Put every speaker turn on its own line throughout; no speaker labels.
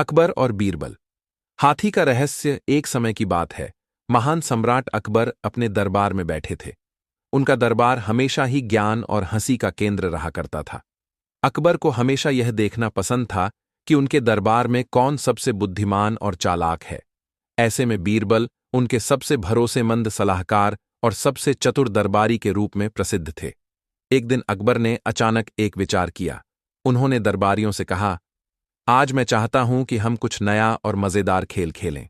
अकबर और बीरबल। हाथी का रहस्य। एक समय की बात है। महान सम्राट अकबर अपने दरबार में बैठे थे। उनका दरबार हमेशा ही ज्ञान और हंसी का केंद्र रहा करता था। अकबर को हमेशा यह देखना पसंद था कि उनके दरबार में कौन सबसे बुद्धिमान और चालाक है। ऐसे में बीरबल उनके सबसे भरोसेमंद सलाहकार और सबसे चतुर दरबारी के रूप में प्रसिद्ध थे। एक दिन अकबर ने अचानक एक विचार किया। उन्होंने दरबारियों से कहा, आज मैं चाहता हूं कि हम कुछ नया और मजेदार खेल खेलें।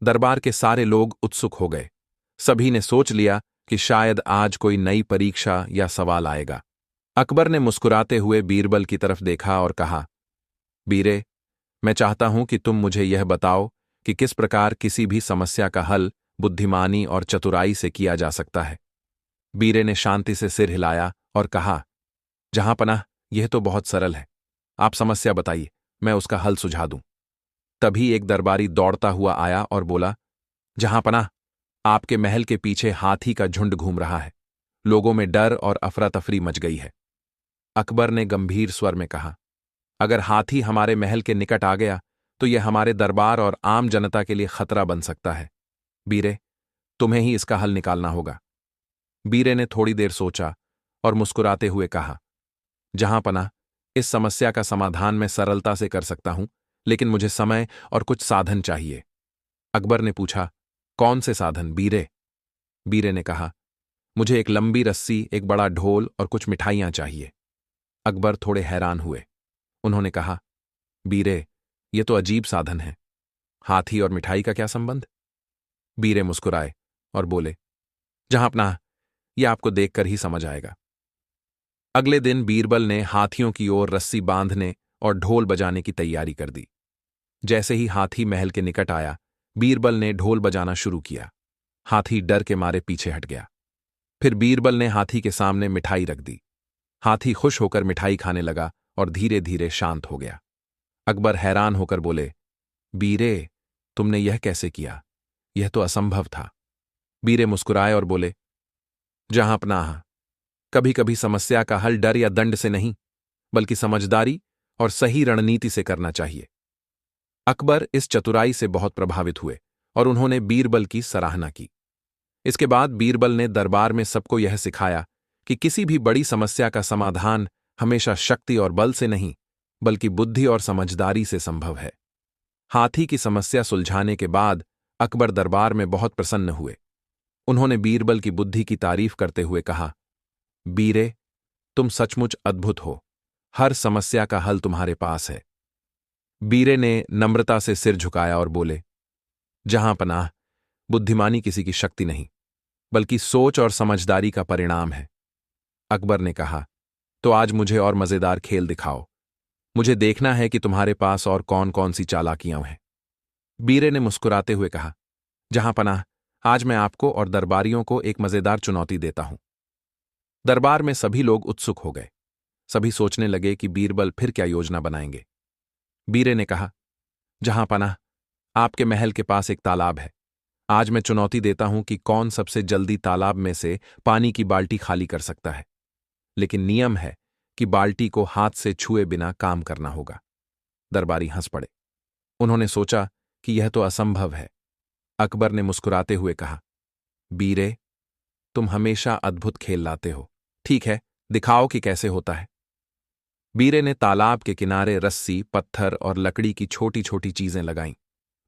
दरबार के सारे लोग उत्सुक हो गए। सभी ने सोच लिया कि शायद आज कोई नई परीक्षा या सवाल आएगा। अकबर ने मुस्कुराते हुए बीरबल की तरफ देखा और कहा, बीरे, मैं चाहता हूं कि तुम मुझे यह बताओ कि किस प्रकार किसी भी समस्या का हल बुद्धिमानी और चतुराई से किया जा सकता है। बीरे ने शांति से सिर हिलाया और कहा, जहांपनाह, यह तो बहुत सरल है। आप समस्या बताइए, मैं उसका हल सुझा दूं। तभी एक दरबारी दौड़ता हुआ आया और बोला, जहांपनाह, आपके महल के पीछे हाथी का झुंड घूम रहा है। लोगों में डर और अफरा तफरी मच गई है। अकबर ने गंभीर स्वर में कहा, अगर हाथी हमारे महल के निकट आ गया तो यह हमारे दरबार और आम जनता के लिए खतरा बन सकता है। बीरे, तुम्हें ही इसका हल निकालना होगा। बीरे ने थोड़ी देर सोचा और मुस्कुराते हुए कहा, जहांपनाह, इस समस्या का समाधान मैं सरलता से कर सकता हूं, लेकिन मुझे समय और कुछ साधन चाहिए। अकबर ने पूछा, कौन से साधन बीरे? बीरे ने कहा, मुझे एक लंबी रस्सी, एक बड़ा ढोल और कुछ मिठाइयां चाहिए। अकबर थोड़े हैरान हुए। उन्होंने कहा, बीरे, ये तो अजीब साधन है। हाथी और मिठाई का क्या संबंध? बीरे मुस्कुराए और बोले, जहांपनाह, यह आपको देखकर ही समझ आएगा। अगले दिन बीरबल ने हाथियों की ओर रस्सी बांधने और ढोल बजाने की तैयारी कर दी। जैसे ही हाथी महल के निकट आया, बीरबल ने ढोल बजाना शुरू किया। हाथी डर के मारे पीछे हट गया। फिर बीरबल ने हाथी के सामने मिठाई रख दी। हाथी खुश होकर मिठाई खाने लगा और धीरे धीरे शांत हो गया। अकबर हैरान होकर बोले, बीरे, तुमने यह कैसे किया? यह तो असंभव था। बीरे मुस्कुराए और बोले, जहांपनाह, कभी कभी समस्या का हल डर या दंड से नहीं, बल्कि समझदारी और सही रणनीति से करना चाहिए। अकबर इस चतुराई से बहुत प्रभावित हुए और उन्होंने बीरबल की सराहना की। इसके बाद बीरबल ने दरबार में सबको यह सिखाया कि किसी भी बड़ी समस्या का समाधान हमेशा शक्ति और बल से नहीं, बल्कि बुद्धि और समझदारी से संभव है। हाथी की समस्या सुलझाने के बाद अकबर दरबार में बहुत प्रसन्न हुए। उन्होंने बीरबल की बुद्धि की तारीफ करते हुए कहा, बीरे, तुम सचमुच अद्भुत हो। हर समस्या का हल तुम्हारे पास है। बीरे ने नम्रता से सिर झुकाया और बोले, जहांपनाह, बुद्धिमानी किसी की शक्ति नहीं, बल्कि सोच और समझदारी का परिणाम है। अकबर ने कहा, तो आज मुझे और मजेदार खेल दिखाओ। मुझे देखना है कि तुम्हारे पास और कौन कौन सी चालाकियां हैं। बीरे ने मुस्कुराते हुए कहा, जहांपनाह, आज मैं आपको और दरबारियों को एक मजेदार चुनौती देता हूं। दरबार में सभी लोग उत्सुक हो गए। सभी सोचने लगे कि बीरबल फिर क्या योजना बनाएंगे। बीरे ने कहा, जहांपनाह, आपके महल के पास एक तालाब है। आज मैं चुनौती देता हूं कि कौन सबसे जल्दी तालाब में से पानी की बाल्टी खाली कर सकता है। लेकिन नियम है कि बाल्टी को हाथ से छुए बिना काम करना होगा। दरबारी हंस पड़े। उन्होंने सोचा कि यह तो असंभव है। अकबर ने मुस्कुराते हुए कहा, बीरे, तुम हमेशा अद्भुत खेल लाते हो। ठीक है, दिखाओ कि कैसे होता है। बीरे ने तालाब के किनारे रस्सी, पत्थर और लकड़ी की छोटी छोटी चीजें लगाईं।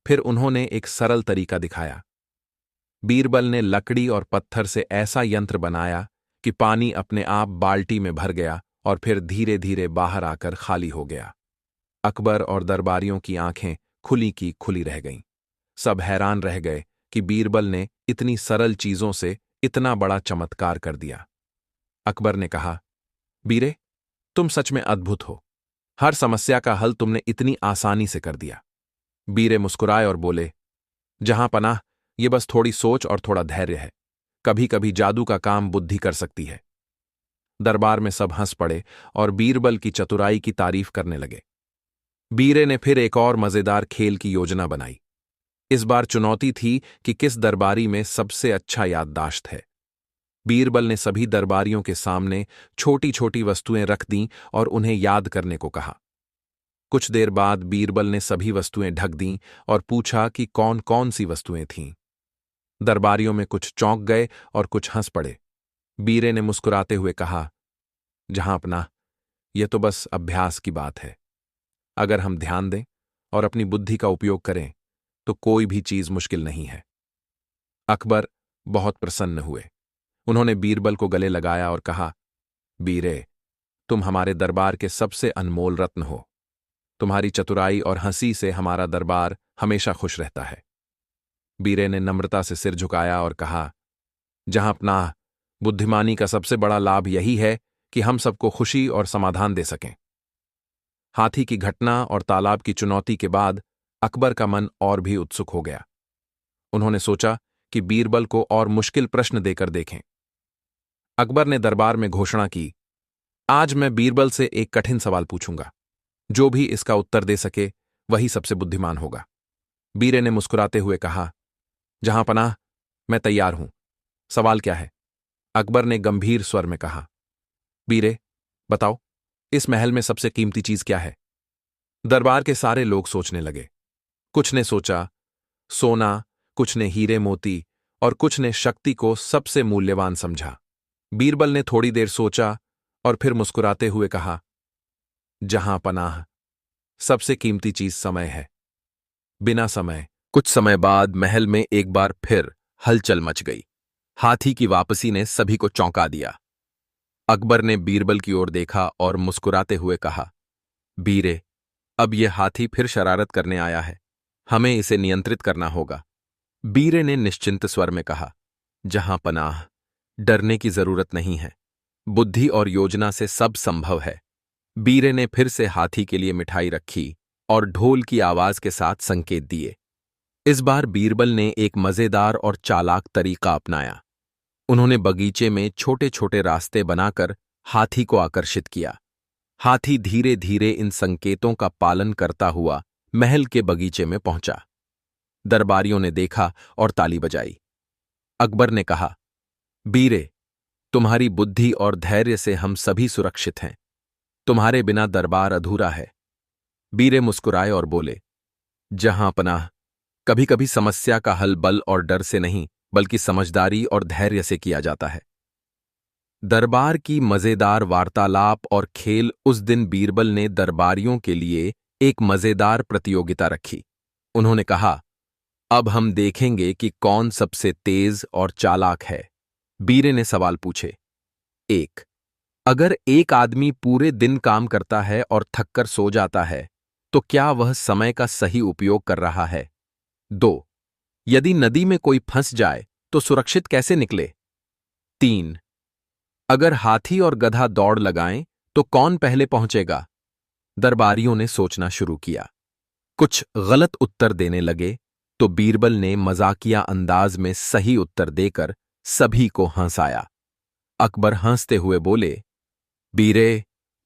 फिर उन्होंने एक सरल तरीका दिखाया। बीरबल ने लकड़ी और पत्थर से ऐसा यंत्र बनाया कि पानी अपने आप बाल्टी में भर गया और फिर धीरे धीरे बाहर आकर खाली हो गया। अकबर और दरबारियों की आंखें खुली की खुली रह गईं। सब हैरान रह गए कि बीरबल ने इतनी सरल चीजों से इतना बड़ा चमत्कार कर दिया। अकबर ने कहा, बीरे, तुम सच में अद्भुत हो। हर समस्या का हल तुमने इतनी आसानी से कर दिया। बीरे मुस्कुराए और बोले, जहांपनाह, ये बस थोड़ी सोच और थोड़ा धैर्य है। कभी कभी जादू का काम बुद्धि कर सकती है। दरबार में सब हंस पड़े और बीरबल की चतुराई की तारीफ करने लगे। बीरे ने फिर एक और मजेदार खेल की योजना बनाई। इस बार चुनौती थी कि किस दरबारी में सबसे अच्छा याददाश्त है। बीरबल ने सभी दरबारियों के सामने छोटी छोटी वस्तुएं रख दीं और उन्हें याद करने को कहा। कुछ देर बाद बीरबल ने सभी वस्तुएं ढक दीं और पूछा कि कौन कौन सी वस्तुएं थीं। दरबारियों में कुछ चौंक गए और कुछ हंस पड़े। बीरे ने मुस्कुराते हुए कहा, जहांपना, यह तो बस अभ्यास की बात है। अगर हम ध्यान दें और अपनी बुद्धि का उपयोग करें तो कोई भी चीज मुश्किल नहीं है। अकबर बहुत प्रसन्न हुए। उन्होंने बीरबल को गले लगाया और कहा, बीरे, तुम हमारे दरबार के सबसे अनमोल रत्न हो। तुम्हारी चतुराई और हंसी से हमारा दरबार हमेशा खुश रहता है। बीरे ने नम्रता से सिर झुकाया और कहा, जहांपनाह, बुद्धिमानी का सबसे बड़ा लाभ यही है कि हम सबको खुशी और समाधान दे सकें। हाथी की घटना और तालाब की चुनौती के बाद अकबर का मन और भी उत्सुक हो गया। उन्होंने सोचा कि बीरबल को और मुश्किल प्रश्न देकर देखें। अकबर ने दरबार में घोषणा की, आज मैं बीरबल से एक कठिन सवाल पूछूंगा। जो भी इसका उत्तर दे सके वही सबसे बुद्धिमान होगा। बीरे ने मुस्कुराते हुए कहा, जहांपनाह, मैं तैयार हूं। सवाल क्या है? अकबर ने गंभीर स्वर में कहा। बीरे, बताओ, इस महल में सबसे कीमती चीज क्या है? दरबार के सारे लोग सोचने लगे। कुछ ने सोचा सोना, कुछ ने हीरे मोती और कुछ ने शक्ति को सबसे मूल्यवान समझा। बीरबल ने थोड़ी देर सोचा और फिर मुस्कुराते हुए कहा, जहांपनाह, सबसे कीमती चीज समय है। बिना समय। कुछ समय बाद महल में एक बार फिर हलचल मच गई। हाथी की वापसी ने सभी को चौंका दिया। अकबर ने बीरबल की ओर देखा और मुस्कुराते हुए कहा, बीरे, अब यह हाथी फिर शरारत करने आया है। हमें इसे नियंत्रित करना होगा। बीरे ने निश्चिंत स्वर में कहा, जहांपनाह, डरने की जरूरत नहीं है। बुद्धि और योजना से सब संभव है। बीरे ने फिर से हाथी के लिए मिठाई रखी और ढोल की आवाज के साथ संकेत दिए। इस बार बीरबल ने एक मजेदार और चालाक तरीका अपनाया। उन्होंने बगीचे में छोटे छोटे रास्ते बनाकर हाथी को आकर्षित किया। हाथी धीरे धीरे इन संकेतों का पालन करता हुआ महल के बगीचे में पहुंचा। दरबारियों ने देखा और ताली बजाई। अकबर ने कहा, बीरे, तुम्हारी बुद्धि और धैर्य से हम सभी सुरक्षित हैं। तुम्हारे बिना दरबार अधूरा है। बीरे मुस्कुराए और बोले, जहांपनाह, कभी कभी समस्या का हल बल और डर से नहीं बल्कि समझदारी और धैर्य से किया जाता है। दरबार की मजेदार वार्तालाप और खेल। उस दिन बीरबल ने दरबारियों के लिए एक मजेदार प्रतियोगिता रखी। उन्होंने कहा, अब हम देखेंगे कि कौन सबसे तेज और चालाक है। बीरे ने सवाल पूछे। 1. अगर एक आदमी पूरे दिन काम करता है और थककर सो जाता है तो क्या वह समय का सही उपयोग कर रहा है? 2. यदि नदी में कोई फंस जाए तो सुरक्षित कैसे निकले? 3. अगर हाथी और गधा दौड़ लगाएं तो कौन पहले पहुंचेगा? दरबारियों ने सोचना शुरू किया। कुछ गलत उत्तर देने लगे तो बीरबल ने मजाकिया अंदाज में सही उत्तर देकर सभी को हंसाया। अकबर हंसते हुए बोले, बीरे,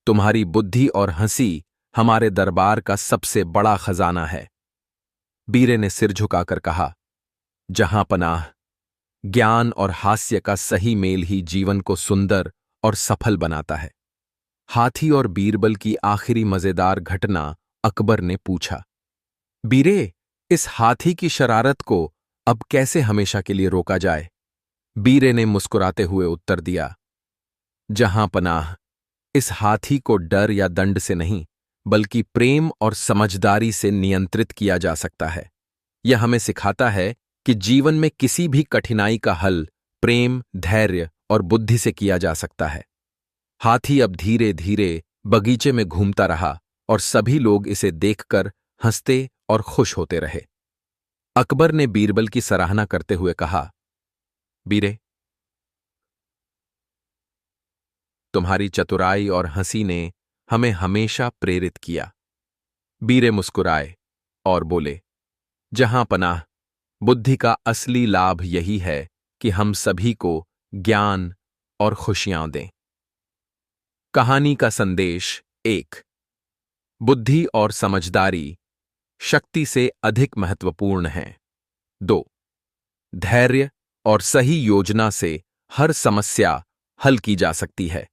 तुम्हारी बुद्धि और हंसी हमारे दरबार का सबसे बड़ा खजाना है। बीरे ने सिर झुकाकर कहा, जहांपनाह, ज्ञान और हास्य का सही मेल ही जीवन को सुंदर और सफल बनाता है। हाथी और बीरबल की आखिरी मजेदार घटना। अकबर ने पूछा, बीरे, इस हाथी की शरारत को अब कैसे हमेशा के लिए रोका जाए? बीरे ने मुस्कुराते हुए उत्तर दिया, जहांपनाह, इस हाथी को डर या दंड से नहीं बल्कि प्रेम और समझदारी से नियंत्रित किया जा सकता है। यह हमें सिखाता है कि जीवन में किसी भी कठिनाई का हल प्रेम, धैर्य और बुद्धि से किया जा सकता है। हाथी अब धीरे धीरे बगीचे में घूमता रहा और सभी लोग इसे देखकर हंसते और खुश होते रहे। अकबर ने बीरबल की सराहना करते हुए कहा, बीरे, तुम्हारी चतुराई और हंसी ने हमें हमेशा प्रेरित किया। बीरे मुस्कुराए और बोले, जहांपनाह, बुद्धि का असली लाभ यही है कि हम सभी को ज्ञान और खुशियां दें। कहानी का संदेश। 1. बुद्धि और समझदारी शक्ति से अधिक महत्वपूर्ण हैं। 2. धैर्य और सही योजना से हर समस्या हल की जा सकती है।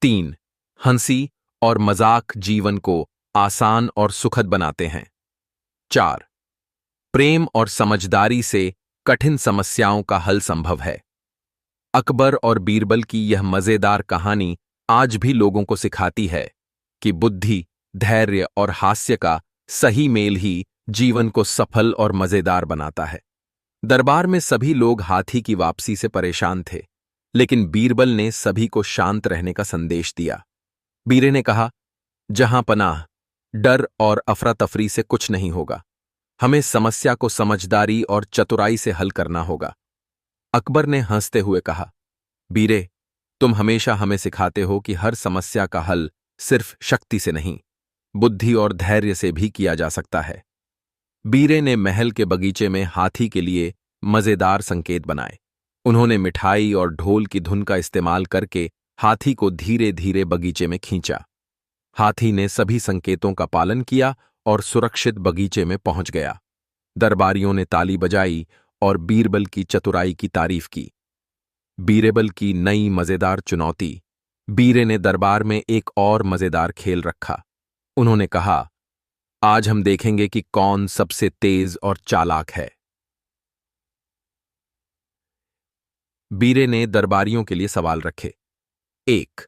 3. हंसी और मजाक जीवन को आसान और सुखद बनाते हैं। 4. प्रेम और समझदारी से कठिन समस्याओं का हल संभव है। अकबर और बीरबल की यह मजेदार कहानी आज भी लोगों को सिखाती है कि बुद्धि, धैर्य और हास्य का सही मेल ही जीवन को सफल और मजेदार बनाता है। दरबार में सभी लोग हाथी की वापसी से परेशान थे, लेकिन बीरबल ने सभी को शांत रहने का संदेश दिया। बीरे ने कहा, जहां पनाह, डर और अफरा तफरी से कुछ नहीं होगा। हमें समस्या को समझदारी और चतुराई से हल करना होगा। अकबर ने हंसते हुए कहा, बीरे, तुम हमेशा हमें सिखाते हो कि हर समस्या का हल सिर्फ शक्ति से नहीं, बुद्धि और धैर्य से भी किया जा सकता है। बीरे ने महल के बगीचे में हाथी के लिए मजेदार संकेत बनाए। उन्होंने मिठाई और ढोल की धुन का इस्तेमाल करके हाथी को धीरे धीरे बगीचे में खींचा। हाथी ने सभी संकेतों का पालन किया और सुरक्षित बगीचे में पहुंच गया। दरबारियों ने ताली बजाई और बीरबल की चतुराई की तारीफ की। बीरबल की नई मजेदार चुनौती। बीरे ने दरबार में एक और मजेदार खेल रखा। उन्होंने कहा, आज हम देखेंगे कि कौन सबसे तेज और चालाक है। बीरे ने दरबारियों के लिए सवाल रखे। 1.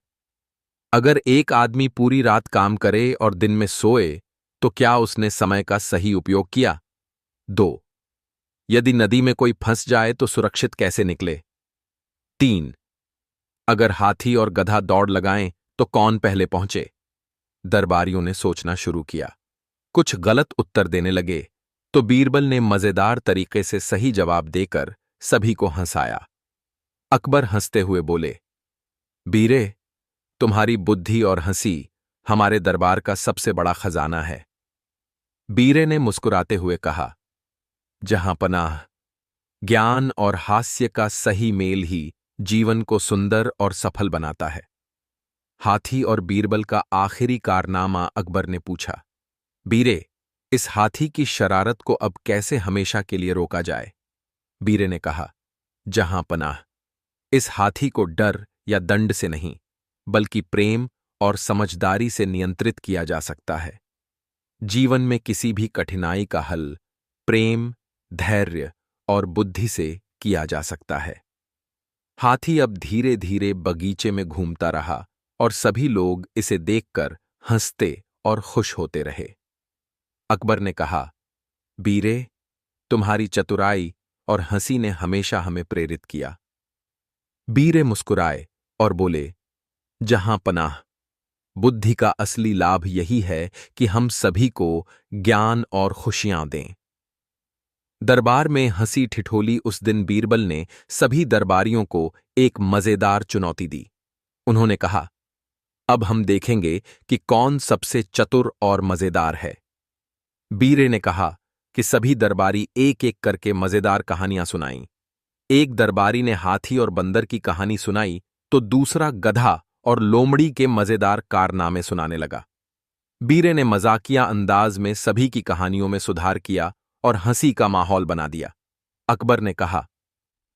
अगर एक आदमी पूरी रात काम करे और दिन में सोए, तो क्या उसने समय का सही उपयोग किया? 2. यदि नदी में कोई फंस जाए तो सुरक्षित कैसे निकले? 3. अगर हाथी और गधा दौड़ लगाएं तो कौन पहले पहुंचे? दरबारियों ने सोचना शुरू किया। कुछ गलत उत्तर देने लगे, तो बीरबल ने मजेदार तरीके से सही जवाब देकर सभी को हंसाया। अकबर हंसते हुए बोले, बीरे, तुम्हारी बुद्धि और हंसी हमारे दरबार का सबसे बड़ा खजाना है। बीरे ने मुस्कुराते हुए कहा, जहां पनाह, ज्ञान और हास्य का सही मेल ही जीवन को सुंदर और सफल बनाता है। हाथी और बीरबल का आखिरी कारनामा अकबर ने पूछा, बीरे, इस हाथी की शरारत को अब कैसे हमेशा के लिए रोका जाए? बीरे ने कहा, जहां पनाह, इस हाथी को डर या दंड से नहीं, बल्कि प्रेम और समझदारी से नियंत्रित किया जा सकता है। जीवन में किसी भी कठिनाई का हल प्रेम, धैर्य और बुद्धि से किया जा सकता है। हाथी अब धीरे धीरे बगीचे में घूमता रहा और सभी लोग इसे देखकर हंसते और खुश होते रहे। अकबर ने कहा, बीरे, तुम्हारी चतुराई और हंसी ने हमेशा हमें प्रेरित किया। बीरे मुस्कुराए और बोले, जहां पनाह, बुद्धि का असली लाभ यही है कि हम सभी को ज्ञान और खुशियां दें। दरबार में हंसी ठिठोली उस दिन बीरबल ने सभी दरबारियों को एक मजेदार चुनौती दी। उन्होंने कहा, अब हम देखेंगे कि कौन सबसे चतुर और मजेदार है। बीरे ने कहा कि सभी दरबारी एक एक करके मजेदार कहानियां सुनाईं। एक दरबारी ने हाथी और बंदर की कहानी सुनाई, तो दूसरा गधा और लोमड़ी के मजेदार कारनामे सुनाने लगा। बीरे ने मजाकिया अंदाज में सभी की कहानियों में सुधार किया और हंसी का माहौल बना दिया। अकबर ने कहा,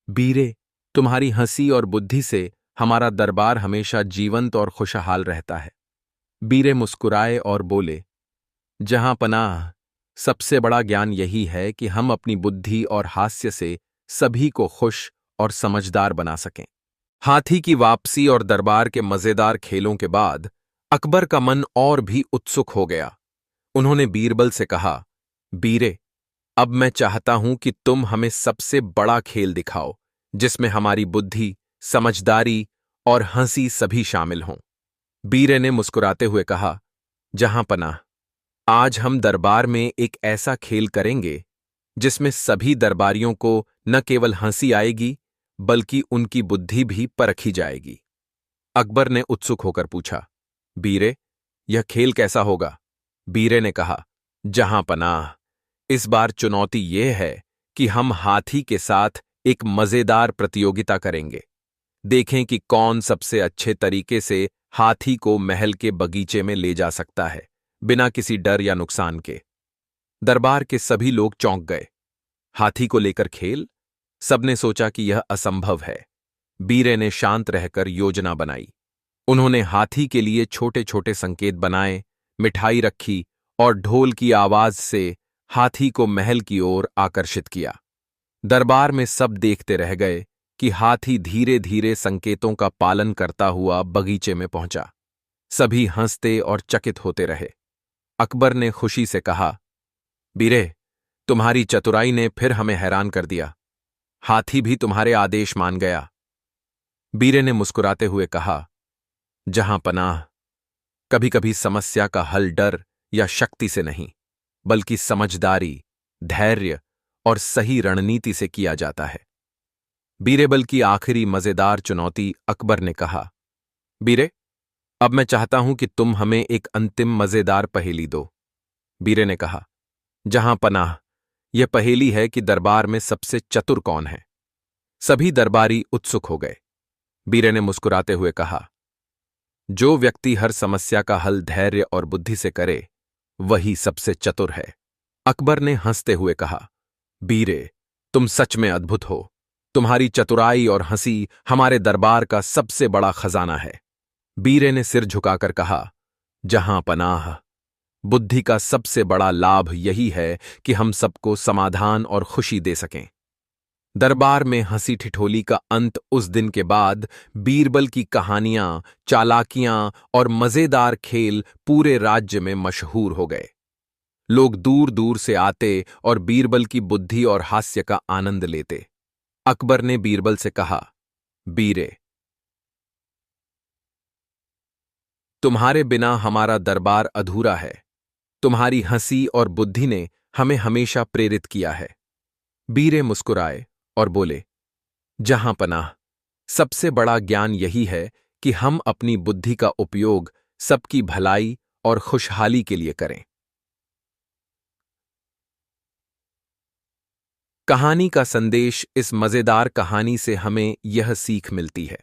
बीरे, तुम्हारी हंसी और बुद्धि से हमारा दरबार हमेशा जीवंत और खुशहाल रहता है। बीरे मुस्कुराए और बोले, जहां पनाह, सबसे बड़ा ज्ञान यही है कि हम अपनी बुद्धि और हास्य से सभी को खुश और समझदार बना सकें। हाथी की वापसी और दरबार के मजेदार खेलों के बाद अकबर का मन और भी उत्सुक हो गया। उन्होंने बीरबल से कहा, बीरे, अब मैं चाहता हूं कि तुम हमें सबसे बड़ा खेल दिखाओ, जिसमें हमारी बुद्धि, समझदारी और हंसी सभी शामिल हों। बीरे ने मुस्कुराते हुए कहा, जहां पनाह, आज हम दरबार में एक ऐसा खेल करेंगे जिसमें सभी दरबारियों को न केवल हंसी आएगी, बल्कि उनकी बुद्धि भी परखी जाएगी। अकबर ने उत्सुक होकर पूछा, बीरे, यह खेल कैसा होगा? बीरे ने कहा, जहां पनाह, इस बार चुनौती यह है कि हम हाथी के साथ एक मजेदार प्रतियोगिता करेंगे। देखें कि कौन सबसे अच्छे तरीके से हाथी को महल के बगीचे में ले जा सकता है, बिना किसी डर या नुकसान के। दरबार के सभी लोग चौंक गए। हाथी को लेकर खेल? सबने सोचा कि यह असंभव है। बीरे ने शांत रहकर योजना बनाई। उन्होंने हाथी के लिए छोटे छोटे संकेत बनाए, मिठाई रखी और ढोल की आवाज से हाथी को महल की ओर आकर्षित किया। दरबार में सब देखते रह गए कि हाथी धीरे धीरे संकेतों का पालन करता हुआ बगीचे में पहुंचा। सभी हंसते और चकित होते रहे। अकबर ने खुशी से कहा, बीरे, तुम्हारी चतुराई ने फिर हमें हैरान कर दिया। हाथी भी तुम्हारे आदेश मान गया। बीरे ने मुस्कुराते हुए कहा, जहां पनाह, कभी कभी समस्या का हल डर या शक्ति से नहीं, बल्कि समझदारी, धैर्य और सही रणनीति से किया जाता है। बीरेबल की आखिरी मजेदार चुनौती अकबर ने कहा, बीरे, अब मैं चाहता हूं कि तुम हमें एक अंतिम मजेदार पहेली दो। बीरे ने कहा, जहां पनाह, यह पहेली है कि दरबार में सबसे चतुर कौन है। सभी दरबारी उत्सुक हो गए। बीरे ने मुस्कुराते हुए कहा, जो व्यक्ति हर समस्या का हल धैर्य और बुद्धि से करे, वही सबसे चतुर है। अकबर ने हंसते हुए कहा, बीरे, तुम सच में अद्भुत हो। तुम्हारी चतुराई और हंसी हमारे दरबार का सबसे बड़ा खजाना है। बीरे ने सिर झुकाकर कहा, जहां पनाह, बुद्धि का सबसे बड़ा लाभ यही है कि हम सबको समाधान और खुशी दे सकें। दरबार में हंसी ठिठोली का अंत उस दिन के बाद बीरबल की कहानियां, चालाकियां और मजेदार खेल पूरे राज्य में मशहूर हो गए। लोग दूर दूर से आते और बीरबल की बुद्धि और हास्य का आनंद लेते। अकबर ने बीरबल से कहा, बीरे, तुम्हारे बिना हमारा दरबार अधूरा है। तुम्हारी हंसी और बुद्धि ने हमें हमेशा प्रेरित किया है। बीरे मुस्कुराए और बोले, जहां पनाह, सबसे बड़ा ज्ञान यही है कि हम अपनी बुद्धि का उपयोग सबकी भलाई और खुशहाली के लिए करें। कहानी का संदेश। इस मजेदार कहानी से हमें यह सीख मिलती है,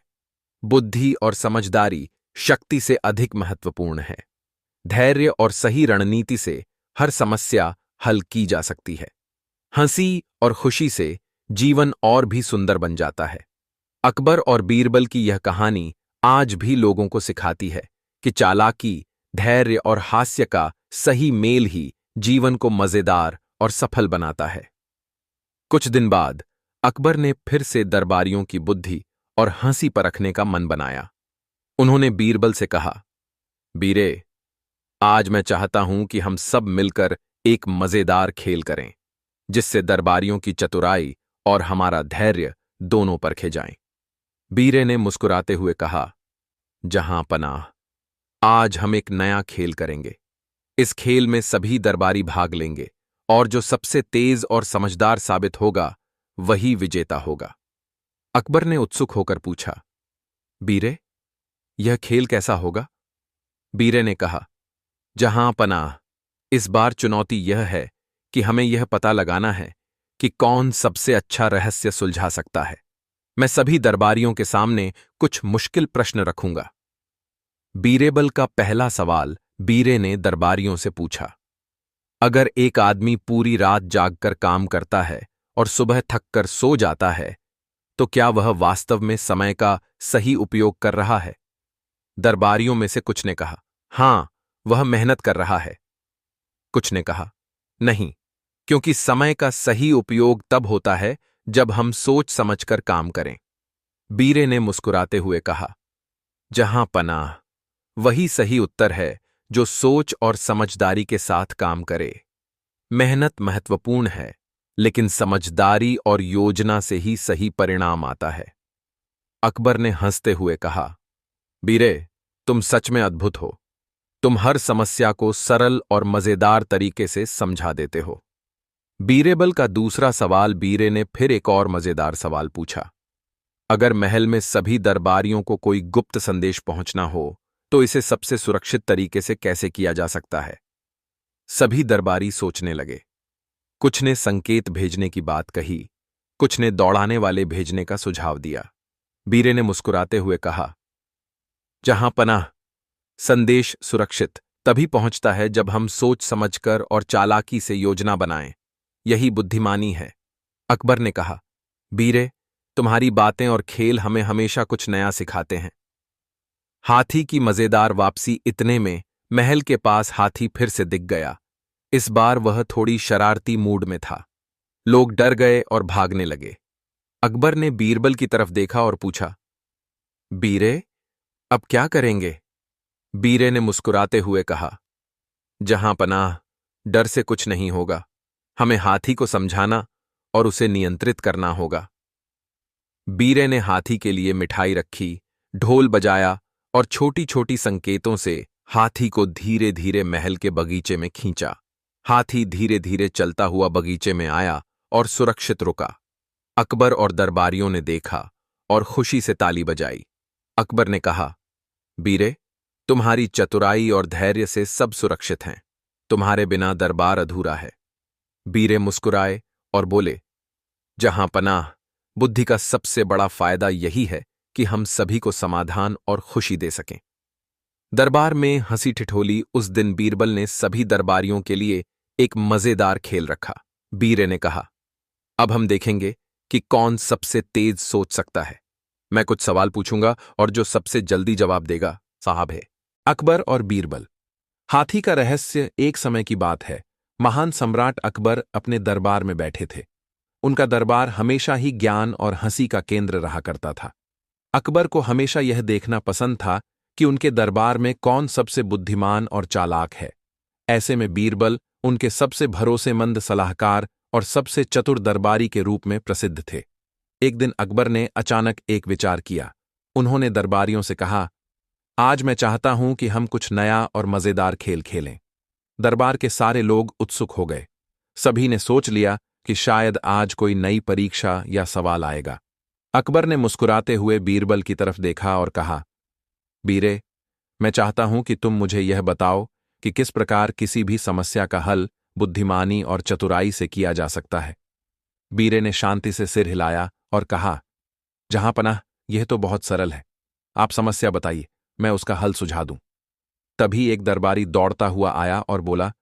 बुद्धि और समझदारी शक्ति से अधिक महत्वपूर्ण है। धैर्य और सही रणनीति से हर समस्या हल की जा सकती है। हंसी और खुशी से जीवन और भी सुंदर बन जाता है। अकबर और बीरबल की यह कहानी आज भी लोगों को सिखाती है कि चालाकी, धैर्य और हास्य का सही मेल ही जीवन को मजेदार और सफल बनाता है। कुछ दिन बाद अकबर ने फिर से दरबारियों की बुद्धि और हंसी परखने का मन बनाया। उन्होंने बीरबल से कहा, बीरे, आज मैं चाहता हूं कि हम सब मिलकर एक मजेदार खेल करें, जिससे दरबारियों की चतुराई और हमारा धैर्य दोनों परखे जाएं। बीरे ने मुस्कुराते हुए कहा, जहां पनाह, आज हम एक नया खेल करेंगे। इस खेल में सभी दरबारी भाग लेंगे और जो सबसे तेज और समझदार साबित होगा, वही विजेता होगा। अकबर ने उत्सुक होकर पूछा, बीरे, यह खेल कैसा होगा? बीरे ने कहा, जहां पनाह, इस बार चुनौती यह है कि हमें यह पता लगाना है कि कौन सबसे अच्छा रहस्य सुलझा सकता है। मैं सभी दरबारियों के सामने कुछ मुश्किल प्रश्न रखूंगा। बीरेबल का पहला सवाल बीरे ने दरबारियों से पूछा, अगर एक आदमी पूरी रात जागकर काम करता है और सुबह थककर सो जाता है, तो क्या वह वास्तव में समय का सही उपयोग कर रहा है? दरबारियों में से कुछ ने कहा, हां, वह मेहनत कर रहा है। कुछ ने कहा, नहीं, क्योंकि समय का सही उपयोग तब होता है जब हम सोच समझकर काम करें। बीरे ने मुस्कुराते हुए कहा, जहां पनाह, वही सही उत्तर है जो सोच और समझदारी के साथ काम करे। मेहनत महत्वपूर्ण है, लेकिन समझदारी और योजना से ही सही परिणाम आता है। अकबर ने हंसते हुए कहा, बीरे, तुम सच में अद्भुत हो। तुम हर समस्या को सरल और मजेदार तरीके से समझा देते हो। बीरेबल का दूसरा सवाल बीरे ने फिर एक और मजेदार सवाल पूछा, अगर महल में सभी दरबारियों को कोई गुप्त संदेश पहुंचना हो, तो इसे सबसे सुरक्षित तरीके से कैसे किया जा सकता है? सभी दरबारी सोचने लगे। कुछ ने संकेत भेजने की बात कही, कुछ ने दौड़ाने वाले भेजने का सुझाव दिया। बीरे ने मुस्कुराते हुए कहा, जहां पनाह, संदेश सुरक्षित तभी पहुंचता है जब हम सोच समझकर और चालाकी से योजना बनाएं। यही बुद्धिमानी है। अकबर ने कहा, बीरे, तुम्हारी बातें और खेल हमें हमेशा कुछ नया सिखाते हैं। हाथी की मजेदार वापसी इतने में महल के पास हाथी फिर से दिख गया। इस बार वह थोड़ी शरारती मूड में था। लोग डर गए और भागने लगे। अकबर ने बीरबल की तरफ देखा और पूछा, बीरे, अब क्या करेंगे? बीरे ने मुस्कुराते हुए कहा, जहां पनाह, डर से कुछ नहीं होगा। हमें हाथी को समझाना और उसे नियंत्रित करना होगा। बीरे ने हाथी के लिए मिठाई रखी, ढोल बजाया और छोटी छोटी संकेतों से हाथी को धीरे धीरे महल के बगीचे में खींचा। हाथी धीरे धीरे चलता हुआ बगीचे में आया और सुरक्षित रुका। अकबर और दरबारियों ने देखा और खुशी से ताली बजाई। अकबर ने कहा, बीरे, तुम्हारी चतुराई और धैर्य से सब सुरक्षित हैं। तुम्हारे बिना दरबार अधूरा है। बीरे मुस्कुराए और बोले, जहां पनाह, बुद्धि का सबसे बड़ा फायदा यही है कि हम सभी को समाधान और खुशी दे सकें। दरबार में हंसी ठिठोली। उस दिन बीरबल ने सभी दरबारियों के लिए एक मजेदार खेल रखा। बीरे ने कहा, अब हम देखेंगे कि कौन सबसे तेज सोच सकता है। मैं कुछ सवाल पूछूंगा और जो सबसे जल्दी जवाब देगा साहब है। अकबर और बीरबल। हाथी का रहस्य। एक समय की बात है, महान सम्राट अकबर अपने दरबार में बैठे थे। उनका दरबार हमेशा ही ज्ञान और हंसी का केंद्र रहा करता था। अकबर को हमेशा यह देखना पसंद था कि उनके दरबार में कौन सबसे बुद्धिमान और चालाक है। ऐसे में बीरबल उनके सबसे भरोसेमंद सलाहकार और सबसे चतुर दरबारी के रूप में प्रसिद्ध थे। एक दिन अकबर ने अचानक एक विचार किया। उन्होंने दरबारियों से कहा, आज मैं चाहता हूं कि हम कुछ नया और मजेदार खेल खेलें। दरबार के सारे लोग उत्सुक हो गए। सभी ने सोच लिया कि शायद आज कोई नई परीक्षा या सवाल आएगा। अकबर ने मुस्कुराते हुए बीरबल की तरफ देखा और कहा, बीरे, मैं चाहता हूं कि तुम मुझे यह बताओ कि किस प्रकार किसी भी समस्या का हल बुद्धिमानी और चतुराई से किया जा सकता है। बीरे ने शांति से सिर हिलाया और कहा, जहां पनाह, यह तो बहुत सरल है। आप समस्या बताइए, मैं उसका हल सुझा दूं। तभी एक दरबारी दौड़ता हुआ आया और बोला,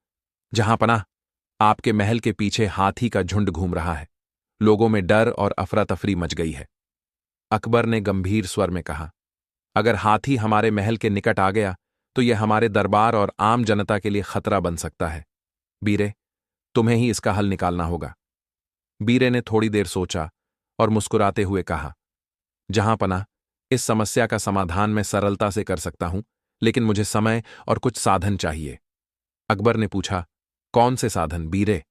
जहां पनाह, आपके महल के पीछे हाथी का झुंड घूम रहा है। लोगों में डर और अफरा तफरी मच गई है। अकबर ने गंभीर स्वर में कहा, अगर हाथी हमारे महल के निकट आ गया तो यह हमारे दरबार और आम जनता के लिए खतरा बन सकता है। बीरे, तुम्हें ही इसका हल निकालना होगा। बीरे ने थोड़ी देर सोचा और मुस्कुराते हुए कहा, जहां पनाह, इस समस्या का समाधान मैं सरलता से कर सकता हूं, लेकिन मुझे समय और कुछ साधन चाहिए। अकबर ने पूछा, कौन से साधन बीरे?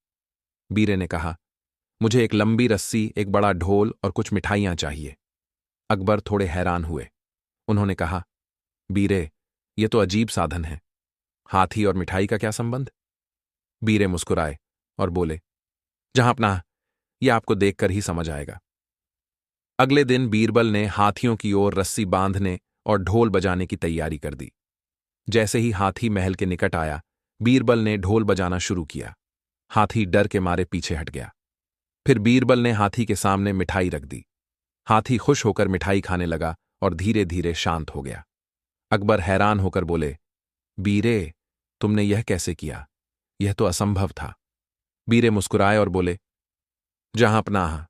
बीरे ने कहा, मुझे एक लंबी रस्सी, एक बड़ा ढोल और कुछ मिठाइयां चाहिए। अकबर थोड़े हैरान हुए। उन्होंने कहा, बीरे, ये तो अजीब साधन है। हाथी और मिठाई का क्या संबंध? बीरे मुस्कुराए और बोले, जहां पनाह, यह आपको देखकर ही समझ आएगा। अगले दिन बीरबल ने हाथियों की ओर रस्सी बांधने और ढोल बजाने की तैयारी कर दी। जैसे ही हाथी महल के निकट आया, बीरबल ने ढोल बजाना शुरू किया। हाथी डर के मारे पीछे हट गया। फिर बीरबल ने हाथी के सामने मिठाई रख दी। हाथी खुश होकर मिठाई खाने लगा और धीरे धीरे शांत हो गया। अकबर हैरान होकर बोले, बीरे, तुमने यह कैसे किया? यह तो असंभव था। बीरे मुस्कुराए और बोले, जहां पनाह,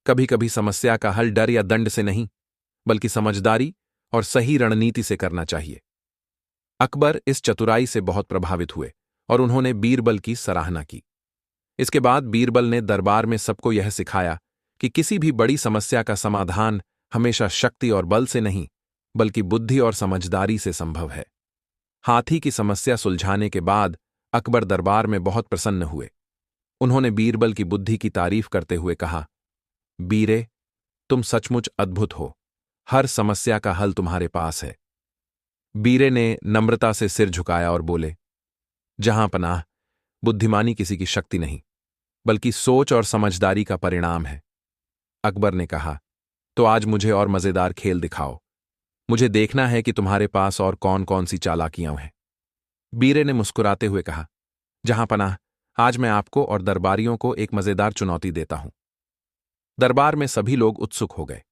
कभी कभी समस्या का हल डर या दंड से नहीं, बल्कि समझदारी और सही रणनीति से करना चाहिए। अकबर इस चतुराई से बहुत प्रभावित हुए और उन्होंने बीरबल की सराहना की। इसके बाद बीरबल ने दरबार में सबको यह सिखाया कि किसी भी बड़ी समस्या का समाधान हमेशा शक्ति और बल से नहीं, बल्कि बुद्धि और समझदारी से संभव है। हाथी की समस्या सुलझाने के बाद अकबर दरबार में बहुत प्रसन्न हुए। उन्होंने बीरबल की बुद्धि की तारीफ करते हुए कहा, बीरे, तुम सचमुच अद्भुत हो। हर समस्या का हल तुम्हारे पास है। बीरे ने नम्रता से सिर झुकाया और बोले, जहां पनाह, बुद्धिमानी किसी की शक्ति नहीं, बल्कि सोच और समझदारी का परिणाम है। अकबर ने कहा, तो आज मुझे और मजेदार खेल दिखाओ। मुझे देखना है कि तुम्हारे पास और कौन कौन सी चालाकियां हैं। बीरे ने मुस्कुराते हुए कहा, जहां पनाह, आज मैं आपको और दरबारियों को एक मजेदार चुनौती देता हूं। दरबार में सभी लोग उत्सुक हो गए।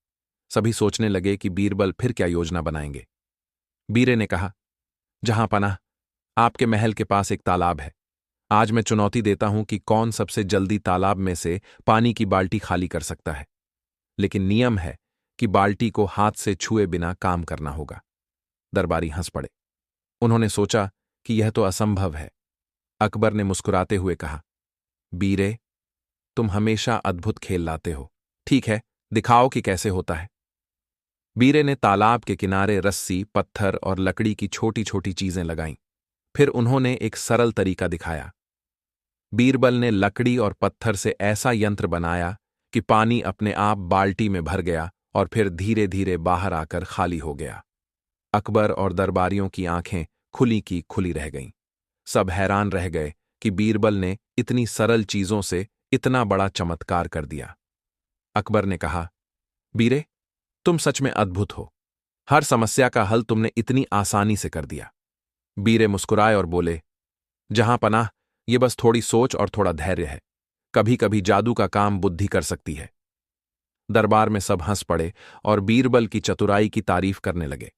सभी सोचने लगे कि बीरबल फिर क्या योजना बनाएंगे। बीरे ने कहा, जहां पनाह, आपके महल के पास एक तालाब है। आज मैं चुनौती देता हूं कि कौन सबसे जल्दी तालाब में से पानी की बाल्टी खाली कर सकता है। लेकिन नियम है कि बाल्टी को हाथ से छुए बिना काम करना होगा। दरबारी हंस पड़े। उन्होंने सोचा कि यह तो असंभव है। अकबर ने मुस्कुराते हुए कहा, बीरे, तुम हमेशा अद्भुत खेल लाते हो। ठीक है, दिखाओ कि कैसे होता है। बीरे ने तालाब के किनारे रस्सी, पत्थर और लकड़ी की छोटी छोटी चीजें लगाईं। फिर उन्होंने एक सरल तरीका दिखाया। बीरबल ने लकड़ी और पत्थर से ऐसा यंत्र बनाया कि पानी अपने आप बाल्टी में भर गया और फिर धीरे धीरे बाहर आकर खाली हो गया। अकबर और दरबारियों की आंखें खुली की खुली रह गईं। सब हैरान रह गए कि बीरबल ने इतनी सरल चीजों से इतना बड़ा चमत्कार कर दिया। अकबर ने कहा, बीरे, तुम सच में अद्भुत हो। हर समस्या का हल तुमने इतनी आसानी से कर दिया। बीरे मुस्कुराए और बोले, जहां पनाह, ये बस थोड़ी सोच और थोड़ा धैर्य है। कभी कभी जादू का काम बुद्धि कर सकती है। दरबार में सब हंस पड़े और बीरबल की चतुराई की तारीफ करने लगे।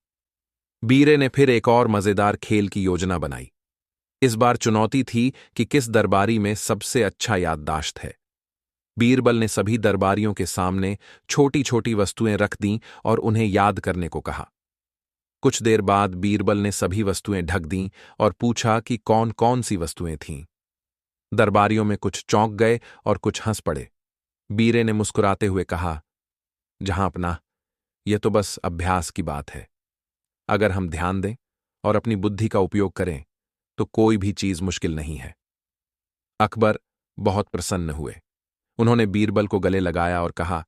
बीरे ने फिर एक और मजेदार खेल की योजना बनाई। इस बार चुनौती थी कि किस दरबारी में सबसे अच्छा याददाश्त है। बीरबल ने सभी दरबारियों के सामने छोटी छोटी वस्तुएं रख दीं और उन्हें याद करने को कहा। कुछ देर बाद बीरबल ने सभी वस्तुएं ढक दीं और पूछा कि कौन कौन सी वस्तुएं थीं। दरबारियों में कुछ चौंक गए और कुछ हंस पड़े। बीरे ने मुस्कुराते हुए कहा, जहां अपना, यह तो बस अभ्यास की बात है। अगर हम ध्यान दें और अपनी बुद्धि का उपयोग करें तो कोई भी चीज मुश्किल नहीं है। अकबर बहुत प्रसन्न हुए। उन्होंने बीरबल को गले लगाया और कहा,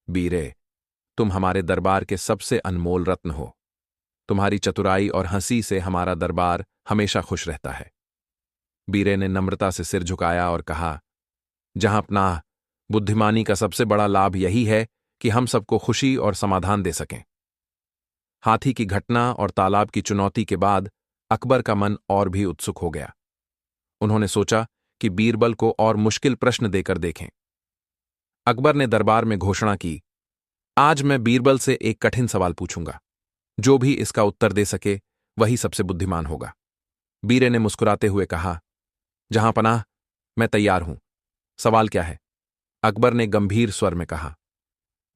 बीरे, तुम हमारे दरबार के सबसे अनमोल रत्न हो। तुम्हारी चतुराई और हंसी से हमारा दरबार हमेशा खुश रहता है। बीरे ने नम्रता से सिर झुकाया और कहा, जहां अपना, बुद्धिमानी का सबसे बड़ा लाभ यही है कि हम सबको खुशी और समाधान दे सकें। हाथी की घटना और तालाब की चुनौती के बाद अकबर का मन और भी उत्सुक हो गया। उन्होंने सोचा कि बीरबल को और मुश्किल प्रश्न देकर देखें। अकबर ने दरबार में घोषणा की, आज मैं बीरबल से एक कठिन सवाल पूछूंगा। जो भी इसका उत्तर दे सके वही सबसे बुद्धिमान होगा। बीरे ने मुस्कुराते हुए कहा, जहां पनाह, मैं तैयार हूं। सवाल क्या है? अकबर ने गंभीर स्वर में कहा।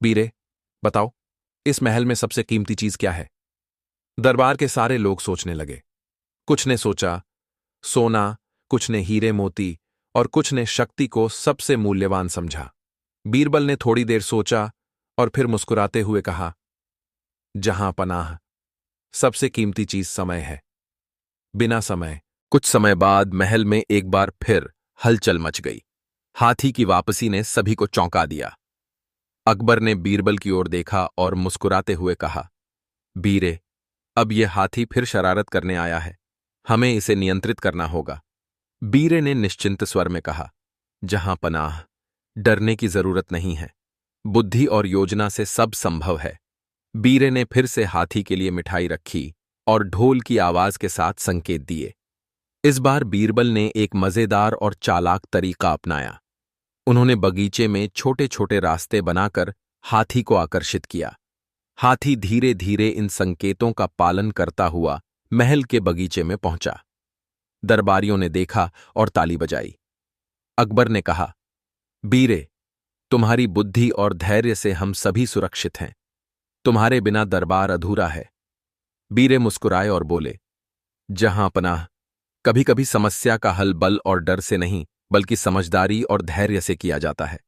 बीरे, बताओ, इस महल में सबसे कीमती चीज क्या है? दरबार के सारे लोग सोचने लगे। कुछ ने सोचा सोना, कुछ ने हीरे मोती और कुछ ने शक्ति को सबसे मूल्यवान समझा। बीरबल ने थोड़ी देर सोचा और फिर मुस्कुराते हुए कहा, जहां पनाह, सबसे कीमती चीज समय है। बिना समय। कुछ समय बाद महल में एक बार फिर हलचल मच गई। हाथी की वापसी ने सभी को चौंका दिया। अकबर ने बीरबल की ओर देखा और मुस्कुराते हुए कहा, बीरे, अब यह हाथी फिर शरारत करने आया है। हमें इसे नियंत्रित करना होगा। बीरे ने निश्चिंत स्वर में कहा, जहां पनाह, डरने की जरूरत नहीं है। बुद्धि और योजना से सब संभव है। बीरे ने फिर से हाथी के लिए मिठाई रखी और ढोल की आवाज के साथ संकेत दिए। इस बार बीरबल ने एक मजेदार और चालाक तरीका अपनाया। उन्होंने बगीचे में छोटे छोटे रास्ते बनाकर हाथी को आकर्षित किया। हाथी धीरे धीरे इन संकेतों का पालन करता हुआ महल के बगीचे में पहुंचा। दरबारियों ने देखा और ताली बजाई। अकबर ने कहा, बीरे, तुम्हारी बुद्धि और धैर्य से हम सभी सुरक्षित हैं। तुम्हारे बिना दरबार अधूरा है। बीरे मुस्कुराए और बोले, जहां पनाह, कभी कभी समस्या का हल बल और डर से नहीं बल्कि समझदारी और धैर्य से किया जाता है।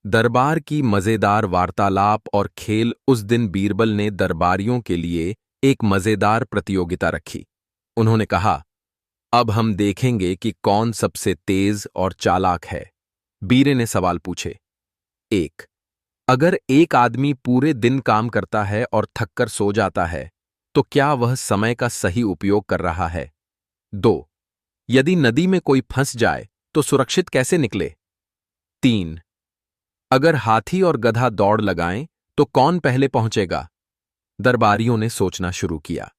दरबार की मजेदार वार्तालाप और खेल। उस दिन बीरबल ने दरबारियों के लिए एक मजेदार प्रतियोगिता रखी। उन्होंने कहा, अब हम देखेंगे कि कौन सबसे तेज और चालाक है। बीरे ने सवाल पूछे। 1. अगर एक आदमी पूरे दिन काम करता है और थककर सो जाता है तो क्या वह समय का सही उपयोग कर रहा है? 2. यदि नदी में कोई फंस जाए तो सुरक्षित कैसे निकले? 3. अगर हाथी और गधा दौड़ लगाएं तो कौन पहले पहुंचेगा? दरबारियों ने सोचना शुरू किया।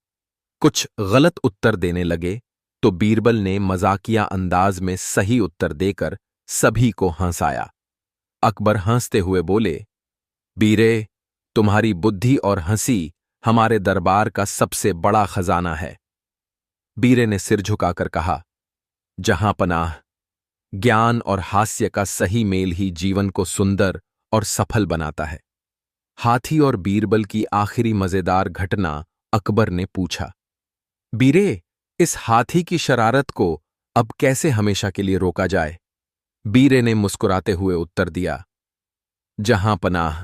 कुछ गलत उत्तर देने लगे तो बीरबल ने मजाकिया अंदाज में सही उत्तर देकर सभी को हंसाया। अकबर हंसते हुए बोले, बीरे, तुम्हारी बुद्धि और हंसी हमारे दरबार का सबसे बड़ा खजाना है। बीरे ने सिर झुकाकर कहा, जहां पनाह, ज्ञान और हास्य का सही मेल ही जीवन को सुंदर और सफल बनाता है। हाथी और बीरबल की आखिरी मजेदार घटना। अकबर ने पूछा, बीरे, इस हाथी की शरारत को अब कैसे हमेशा के लिए रोका जाए? बीरे ने मुस्कुराते हुए उत्तर दिया, जहां पनाह,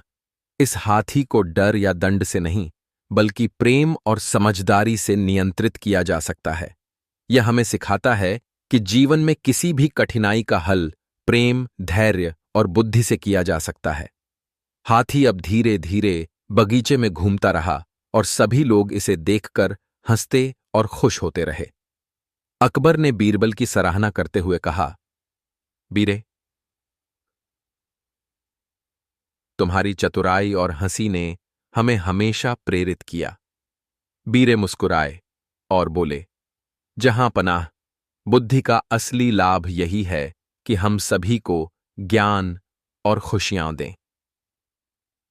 इस हाथी को डर या दंड से नहीं, बल्कि प्रेम और समझदारी से नियंत्रित किया जा सकता है। यह हमें सिखाता है कि जीवन में किसी भी कठिनाई का हल प्रेम, धैर्य और बुद्धि से किया जा सकता है। हाथी अब धीरे धीरे बगीचे में घूमता रहा और सभी लोग इसे देखकर हंसते और खुश होते रहे। अकबर ने बीरबल की सराहना करते हुए कहा, बीरे, तुम्हारी चतुराई और हंसी ने हमें हमेशा प्रेरित किया। बीरे मुस्कुराए और बोले, जहां पनाह, बुद्धि का असली लाभ यही है कि हम सभी को ज्ञान और खुशियां दें।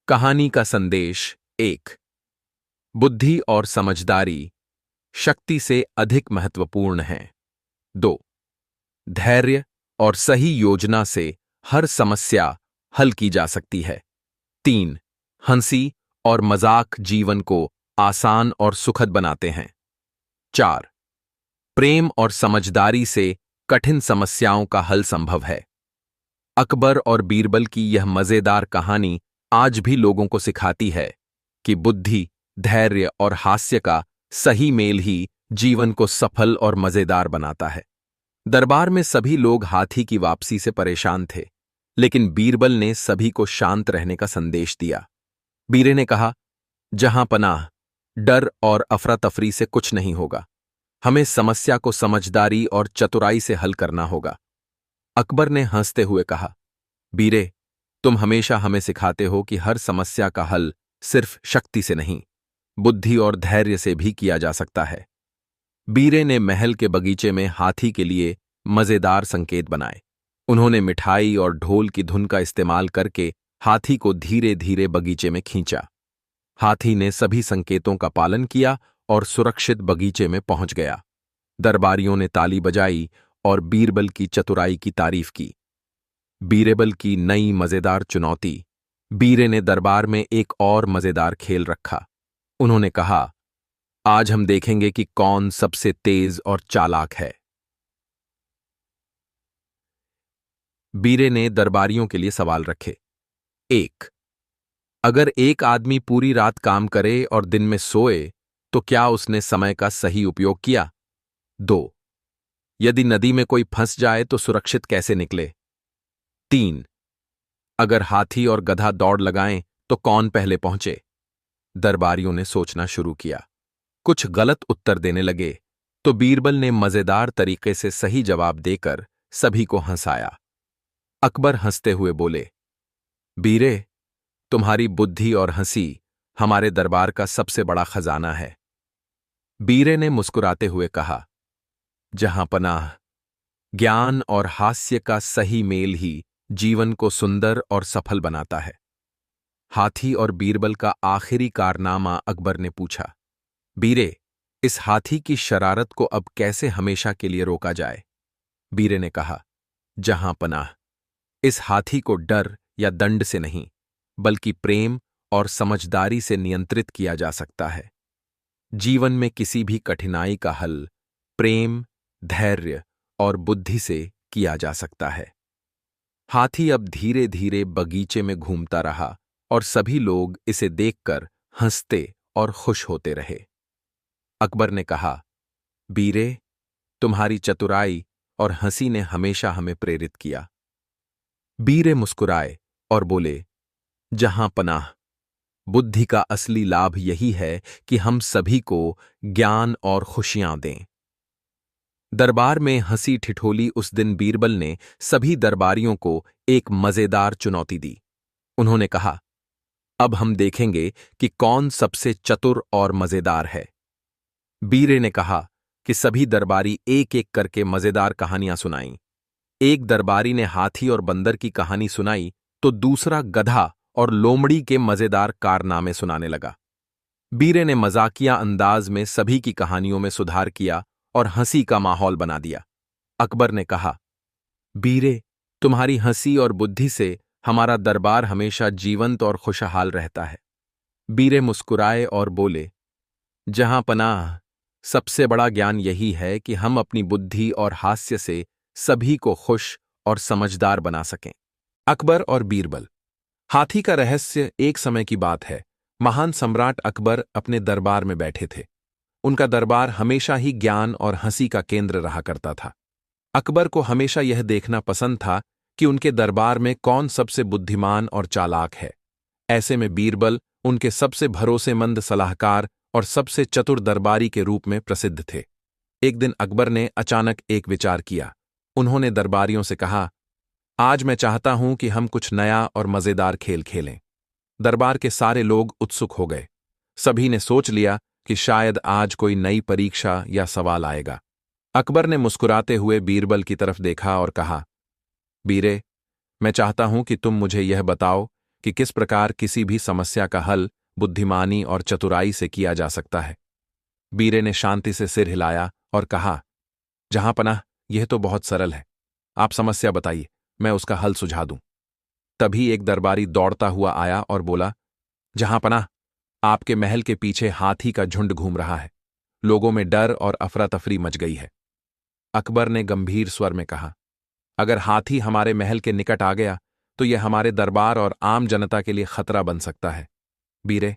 कहानी का संदेश 1। बुद्धि और समझदारी शक्ति से अधिक महत्वपूर्ण हैं। 2। धैर्य और सही योजना से हर समस्या हल की जा सकती है। 3। हंसी और मजाक जीवन को आसान और सुखद बनाते हैं। 4। प्रेम और समझदारी से कठिन समस्याओं का हल संभव है। अकबर और बीरबल की यह मजेदार कहानी आज भी लोगों को सिखाती है कि बुद्धि, धैर्य और हास्य का सही मेल ही जीवन को सफल और मजेदार बनाता है। दरबार में सभी लोग हाथी की वापसी से परेशान थे, लेकिन बीरबल ने सभी को शांत रहने का संदेश दिया। बीरे ने कहा, जहां पनाह, डर और अफरा तफरी से कुछ नहीं होगा। हमें समस्या को समझदारी और चतुराई से हल करना होगा। अकबर ने हंसते हुए कहा, बीरे, तुम हमेशा हमें सिखाते हो कि हर समस्या का हल सिर्फ शक्ति से नहीं, बुद्धि और धैर्य से भी किया जा सकता है। बीरे ने महल के बगीचे में हाथी के लिए मजेदार संकेत बनाए। उन्होंने मिठाई और ढोल की धुन का इस्तेमाल करके हाथी को धीरे धीरे बगीचे में खींचा। हाथी ने सभी संकेतों का पालन किया और सुरक्षित बगीचे में पहुंच गया। दरबारियों ने ताली बजाई और बीरबल की चतुराई की तारीफ की। बीरबल की नई मजेदार चुनौती। बीरे ने दरबार में एक और मजेदार खेल रखा। उन्होंने कहा, आज हम देखेंगे कि कौन सबसे तेज और चालाक है। बीरे ने दरबारियों के लिए सवाल रखे। 1। अगर एक आदमी पूरी रात काम करे और दिन में सोए, तो क्या उसने समय का सही उपयोग किया? 2। यदि नदी में कोई फंस जाए तो सुरक्षित कैसे निकले? 3। अगर हाथी और गधा दौड़ लगाएं तो कौन पहले पहुंचे? दरबारियों ने सोचना शुरू किया। कुछ गलत उत्तर देने लगे, तो बीरबल ने मजेदार तरीके से सही जवाब देकर सभी को हंसाया। अकबर हंसते हुए बोले, बीरे, तुम्हारी बुद्धि और हंसी हमारे दरबार का सबसे बड़ा खजाना है। बीरे ने मुस्कुराते हुए कहा, जहां पनाह, ज्ञान और हास्य का सही मेल ही जीवन को सुंदर और सफल बनाता है। हाथी और बीरबल का आखिरी कारनामा अकबर ने पूछा, बीरे, इस हाथी की शरारत को अब कैसे हमेशा के लिए रोका जाए? बीरे ने कहा, जहां पनाह, इस हाथी को डर या दंड से नहीं, बल्कि प्रेम और समझदारी से नियंत्रित किया जा सकता है। जीवन में किसी भी कठिनाई का हल प्रेम, धैर्य और बुद्धि से किया जा सकता है। हाथी अब धीरे धीरे बगीचे में घूमता रहा और सभी लोग इसे देखकर हंसते और खुश होते रहे। अकबर ने कहा, बीरे, तुम्हारी चतुराई और हंसी ने हमेशा हमें प्रेरित किया। बीरे मुस्कुराए और बोले, जहां पनाह, बुद्धि का असली लाभ यही है कि हम सभी को ज्ञान और खुशियां दें। दरबार में हंसी ठिठोली उस दिन बीरबल ने सभी दरबारियों को एक मजेदार चुनौती दी। उन्होंने कहा, अब हम देखेंगे कि कौन सबसे चतुर और मजेदार है। बीरे ने कहा कि सभी दरबारी एक एक करके मजेदार कहानियां सुनाईं। एक दरबारी ने हाथी और बंदर की कहानी सुनाई, तो दूसरा गधा और लोमड़ी के मजेदार कारनामे सुनाने लगा। बीरे ने मजाकिया अंदाज में सभी की कहानियों में सुधार किया और हंसी का माहौल बना दिया। अकबर ने कहा, बीरे, तुम्हारी हंसी और बुद्धि से हमारा दरबार हमेशा जीवंत और खुशहाल रहता है। बीरे मुस्कुराए और बोले, जहां पनाह, सबसे बड़ा ज्ञान यही है कि हम अपनी बुद्धि और हास्य से सभी को खुश और समझदार बना सकें। अकबर और बीरबल। हाथी का रहस्य एक समय की बात है। महान सम्राट अकबर अपने दरबार में बैठे थे। उनका दरबार हमेशा ही ज्ञान और हंसी का केंद्र रहा करता था। अकबर को हमेशा यह देखना पसंद था कि उनके दरबार में कौन सबसे बुद्धिमान और चालाक है। ऐसे में बीरबल उनके सबसे भरोसेमंद सलाहकार और सबसे चतुर दरबारी के रूप में प्रसिद्ध थे। एक दिन अकबर ने अचानक एक विचार किया। उन्होंने दरबारियों से कहा, आज मैं चाहता हूं कि हम कुछ नया और मजेदार खेल खेलें। दरबार के सारे लोग उत्सुक हो गए। सभी ने सोच लिया कि शायद आज कोई नई परीक्षा या सवाल आएगा। अकबर ने मुस्कुराते हुए बीरबल की तरफ देखा और कहा, बीरे, मैं चाहता हूं कि तुम मुझे यह बताओ कि किस प्रकार किसी भी समस्या का हल बुद्धिमानी और चतुराई से किया जा सकता है। बीरे ने शांति से सिर हिलाया और कहा, जहांपनाह, यह तो बहुत सरल है। आप समस्या बताइए, मैं उसका हल सुझा दूं। तभी एक दरबारी दौड़ता हुआ आया और बोला, जहांपनाह, आपके महल के पीछे हाथी का झुंड घूम रहा है। लोगों में डर और अफरा तफरी मच गई है। अकबर ने गंभीर स्वर में कहा, अगर हाथी हमारे महल के निकट आ गया तो यह हमारे दरबार और आम जनता के लिए खतरा बन सकता है। बीरे,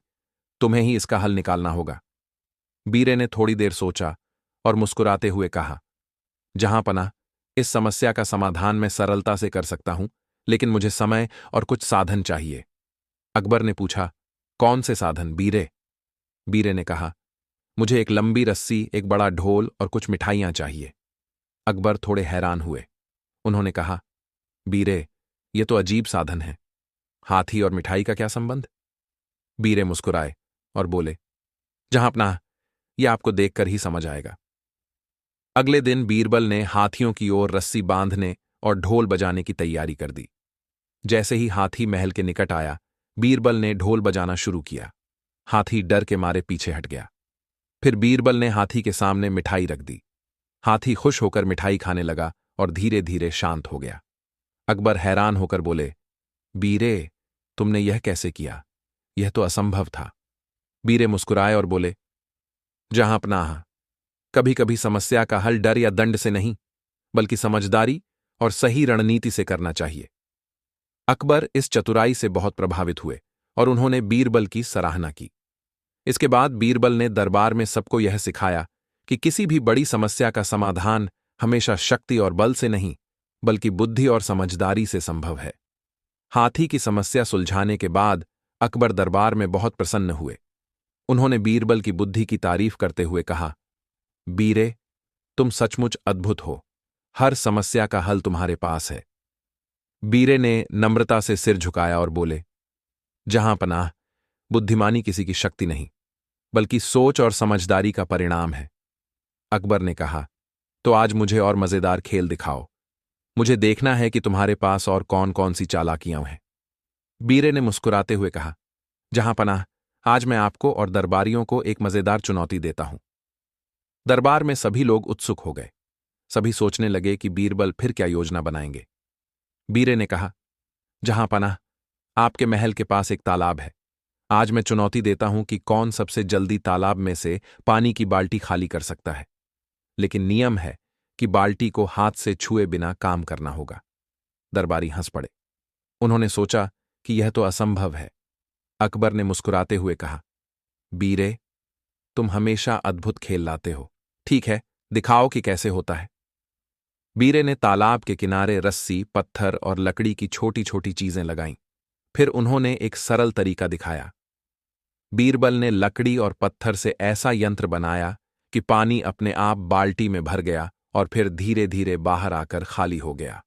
तुम्हें ही इसका हल निकालना होगा। बीरे ने थोड़ी देर सोचा और मुस्कुराते हुए कहा, जहांपनाह, इस समस्या का समाधान मैं सरलता से कर सकता हूं, लेकिन मुझे समय और कुछ साधन चाहिए। अकबर ने पूछा, कौन से साधन बीरे? बीरे ने कहा, मुझे एक लंबी रस्सी, एक बड़ा ढोल और कुछ मिठाइयां चाहिए। अकबर थोड़े हैरान हुए। उन्होंने कहा, बीरे, ये तो अजीब साधन है। हाथी और मिठाई का क्या संबंध? बीरे मुस्कुराए और बोले, जहांपनाह, यह आपको देखकर ही समझ आएगा। अगले दिन बीरबल ने हाथियों की ओर रस्सी बांधने और ढोल बजाने की तैयारी कर दी। जैसे ही हाथी महल के निकट आया, बीरबल ने ढोल बजाना शुरू किया। हाथी डर के मारे पीछे हट गया। फिर बीरबल ने हाथी के सामने मिठाई रख दी। हाथी खुश होकर मिठाई खाने लगा और धीरे धीरे शांत हो गया। अकबर हैरान होकर बोले, बीरे, तुमने यह कैसे किया? यह तो असंभव था। बीरे मुस्कुराए और बोले, जहांपनाह, कभी कभी समस्या का हल डर या दंड से नहीं, बल्कि समझदारी और सही रणनीति से करना चाहिए। अकबर इस चतुराई से बहुत प्रभावित हुए और उन्होंने बीरबल की सराहना की। इसके बाद बीरबल ने दरबार में सबको यह सिखाया कि किसी भी बड़ी समस्या का समाधान हमेशा शक्ति और बल से नहीं, बल्कि बुद्धि और समझदारी से संभव है। हाथी की समस्या सुलझाने के बाद अकबर दरबार में बहुत प्रसन्न हुए। उन्होंने बीरबल की बुद्धि की तारीफ करते हुए कहा, बीरे, तुम सचमुच अद्भुत हो। हर समस्या का हल तुम्हारे पास है। बीरे ने नम्रता से सिर झुकाया और बोले, जहांपनाह, बुद्धिमानी किसी की शक्ति नहीं, बल्कि सोच और समझदारी का परिणाम है। अकबर ने कहा, तो आज मुझे और मजेदार खेल दिखाओ। मुझे देखना है कि तुम्हारे पास और कौन कौन सी चालाकियां हैं। बीरे ने मुस्कुराते हुए कहा, जहांपनाह, आज मैं आपको और दरबारियों को एक मजेदार चुनौती देता हूं। दरबार में सभी लोग उत्सुक हो गए। सभी सोचने लगे कि बीरबल फिर क्या योजना बनाएंगे। बीरे ने कहा, जहांपनाह, आपके महल के पास एक तालाब है। आज मैं चुनौती देता हूं कि कौन सबसे जल्दी तालाब में से पानी की बाल्टी खाली कर सकता है। लेकिन नियम है कि बाल्टी को हाथ से छुए बिना काम करना होगा। दरबारी हंस पड़े। उन्होंने सोचा कि यह तो असंभव है। अकबर ने मुस्कुराते हुए कहा, बीरे, तुम हमेशा अद्भुत खेल लाते हो। ठीक है, दिखाओ कि कैसे होता है। बीरे ने तालाब के किनारे रस्सी, पत्थर और लकड़ी की छोटी छोटी चीजें लगाईं। फिर उन्होंने एक सरल तरीका दिखाया। बीरबल ने लकड़ी और पत्थर से ऐसा यंत्र बनाया कि पानी अपने आप बाल्टी में भर गया और फिर धीरे धीरे बाहर आकर खाली हो गया।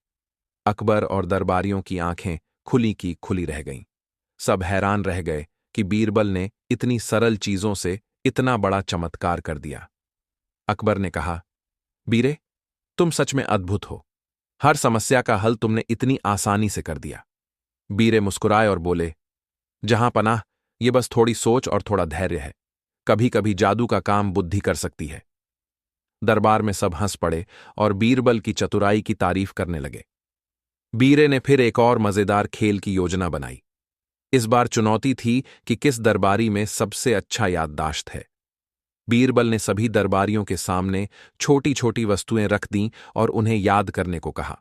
अकबर और दरबारियों की आंखें खुली की खुली रह गईं। सब हैरान रह गए कि बीरबल ने इतनी सरल चीजों से इतना बड़ा चमत्कार कर दिया। अकबर ने कहा, बीरे, तुम सच में अद्भुत हो। हर समस्या का हल तुमने इतनी आसानी से कर दिया। बीरे मुस्कुराए और बोले, जहांपनाह, ये बस थोड़ी सोच और थोड़ा धैर्य है। कभी कभी जादू का काम बुद्धि कर सकती है। दरबार में सब हंस पड़े और बीरबल की चतुराई की तारीफ करने लगे। बीरे ने फिर एक और मजेदार खेल की योजना बनाई। इस बार चुनौती थी कि किस दरबारी में सबसे अच्छा याददाश्त है। बीरबल ने सभी दरबारियों के सामने छोटी छोटी वस्तुएं रख दीं और उन्हें याद करने को कहा।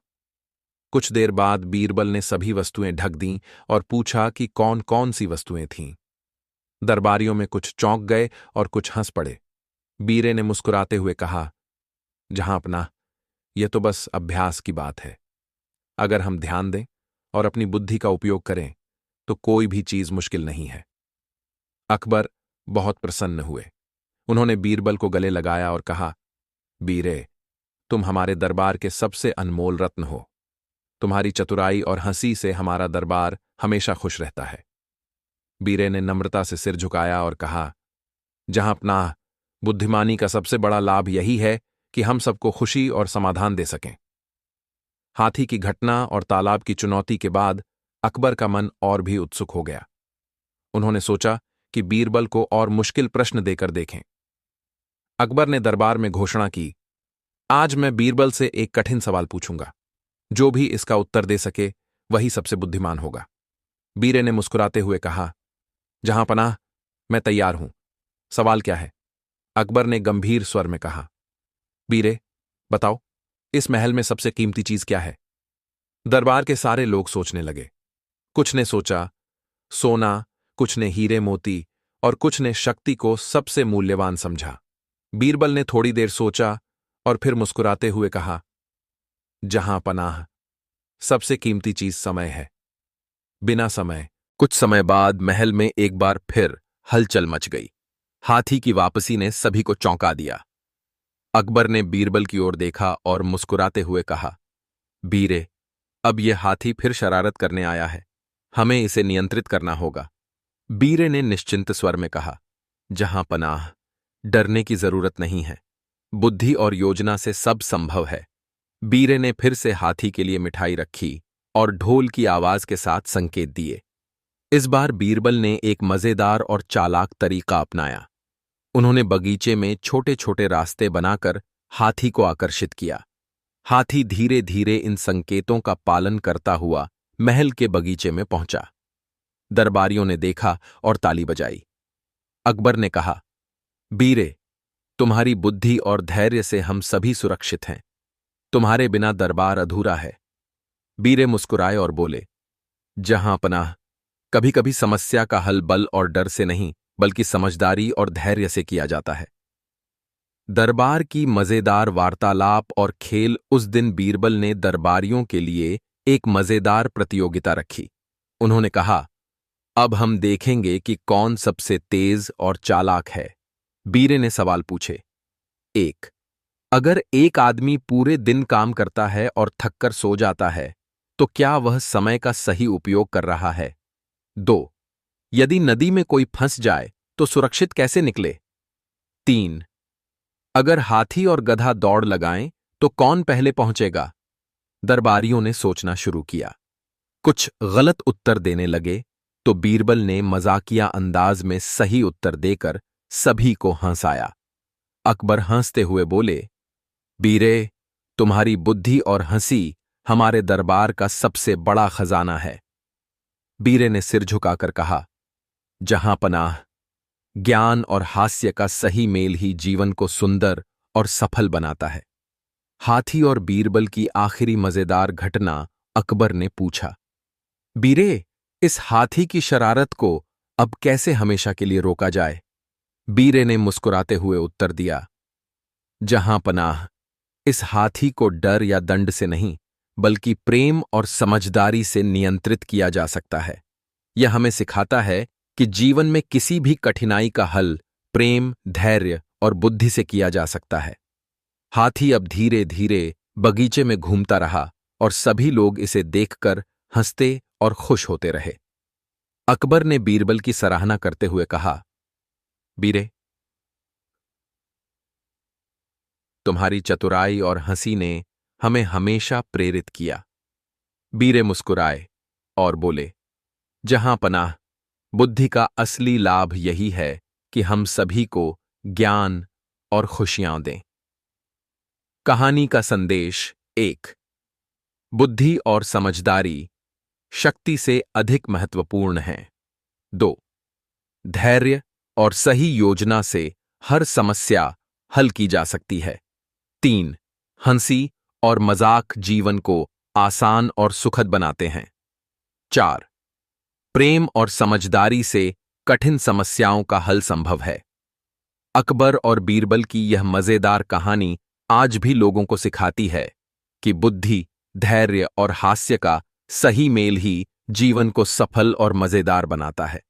कुछ देर बाद बीरबल ने सभी वस्तुएं ढक दीं और पूछा कि कौन कौन सी वस्तुएं थीं। दरबारियों में कुछ चौंक गए और कुछ हंस पड़े। बीरे ने मुस्कुराते हुए कहा, जहांपना, यह तो बस अभ्यास की बात है। अगर हम ध्यान दें और अपनी बुद्धि का उपयोग करें तो कोई भी चीज मुश्किल नहीं है। अकबर बहुत प्रसन्न हुए। उन्होंने बीरबल को गले लगाया और कहा, बीरे, तुम हमारे दरबार के सबसे अनमोल रत्न हो। तुम्हारी चतुराई और हंसी से हमारा दरबार हमेशा खुश रहता है। बीरे ने नम्रता से सिर झुकाया और कहा, जहांपनाह, बुद्धिमानी का सबसे बड़ा लाभ यही है कि हम सबको खुशी और समाधान दे सकें। हाथी की घटना और तालाब की चुनौती के बाद अकबर का मन और भी उत्सुक हो गया। उन्होंने सोचा कि बीरबल को और मुश्किल प्रश्न देकर देखें। अकबर ने दरबार में घोषणा की, आज मैं बीरबल से एक कठिन सवाल पूछूंगा। जो भी इसका उत्तर दे सके वही सबसे बुद्धिमान होगा। बीरे ने मुस्कुराते हुए कहा, जहांपनाह, मैं तैयार हूं। सवाल क्या है? अकबर ने गंभीर स्वर में कहा। बीरे, बताओ, इस महल में सबसे कीमती चीज क्या है? दरबार के सारे लोग सोचने लगे। कुछ ने सोचा सोना, कुछ ने हीरे मोती और कुछ ने शक्ति को सबसे मूल्यवान समझा। बीरबल ने थोड़ी देर सोचा और फिर मुस्कुराते हुए कहा, जहांपनाह, सबसे कीमती चीज समय है। बिना समय। कुछ समय बाद महल में एक बार फिर हलचल मच गई। हाथी की वापसी ने सभी को चौंका दिया। अकबर ने बीरबल की ओर देखा और मुस्कुराते हुए कहा, बीरे, अब यह हाथी फिर शरारत करने आया है। हमें इसे नियंत्रित करना होगा। बीरे ने निश्चिंत स्वर में कहा, जहांपनाह, डरने की जरूरत नहीं है। बुद्धि और योजना से सब संभव है। बीरे ने फिर से हाथी के लिए मिठाई रखी और ढोल की आवाज के साथ संकेत दिए। इस बार बीरबल ने एक मजेदार और चालाक तरीका अपनाया। उन्होंने बगीचे में छोटे छोटे रास्ते बनाकर हाथी को आकर्षित किया। हाथी धीरे धीरे इन संकेतों का पालन करता हुआ महल के बगीचे में पहुंचा। दरबारियों ने देखा और ताली बजाई। अकबर ने कहा, बीरे, तुम्हारी बुद्धि और धैर्य से हम सभी सुरक्षित हैं। तुम्हारे बिना दरबार अधूरा है। बीरे मुस्कुराए और बोले, जहांपनाह, कभी कभी समस्या का हल बल और डर से नहीं बल्कि समझदारी और धैर्य से किया जाता है। दरबार की मजेदार वार्तालाप और खेल। उस दिन बीरबल ने दरबारियों के लिए एक मजेदार प्रतियोगिता रखी। उन्होंने कहा, अब हम देखेंगे कि कौन सबसे तेज और चालाक है। बीरे ने सवाल पूछे। 1. अगर एक आदमी पूरे दिन काम करता है और थककर सो जाता है तो क्या वह समय का सही उपयोग कर रहा है? 2. यदि नदी में कोई फंस जाए तो सुरक्षित कैसे निकले? 3. अगर हाथी और गधा दौड़ लगाएं तो कौन पहले पहुंचेगा? दरबारियों ने सोचना शुरू किया। कुछ गलत उत्तर देने लगे तो बीरबल ने मजाकिया अंदाज में सही उत्तर देकर सभी को हंसाया। अकबर हंसते हुए बोले, बीरे, तुम्हारी बुद्धि और हंसी हमारे दरबार का सबसे बड़ा खजाना है। बीरे ने सिर झुकाकर कहा, जहांपनाह, ज्ञान और हास्य का सही मेल ही जीवन को सुंदर और सफल बनाता है। हाथी और बीरबल की आखिरी मजेदार घटना। अकबर ने पूछा, बीरे, इस हाथी की शरारत को अब कैसे हमेशा के लिए रोका जाए? बीरे ने मुस्कुराते हुए उत्तर दिया, जहांपनाह, इस हाथी को डर या दंड से नहीं बल्कि प्रेम और समझदारी से नियंत्रित किया जा सकता है। यह हमें सिखाता है कि जीवन में किसी भी कठिनाई का हल प्रेम, धैर्य और बुद्धि से किया जा सकता है। हाथी अब धीरे धीरे बगीचे में घूमता रहा और सभी लोग इसे देखकर हंसते और खुश होते रहे। अकबर ने बीरबल की सराहना करते हुए कहा, बीरे, तुम्हारी चतुराई और हंसी ने हमें हमेशा प्रेरित किया। बीरे मुस्कुराए और बोले, जहांपनाह, बुद्धि का असली लाभ यही है कि हम सभी को ज्ञान और खुशियां दें। कहानी का संदेश। 1. बुद्धि और समझदारी शक्ति से अधिक महत्वपूर्ण हैं। 2. धैर्य और सही योजना से हर समस्या हल की जा सकती है। 3. हंसी और मजाक जीवन को आसान और सुखद बनाते हैं। 4. प्रेम और समझदारी से कठिन समस्याओं का हल संभव है। अकबर और बीरबल की यह मजेदार कहानी आज भी लोगों को सिखाती है कि बुद्धि, धैर्य और हास्य का सही मेल ही जीवन को सफल और मजेदार बनाता है।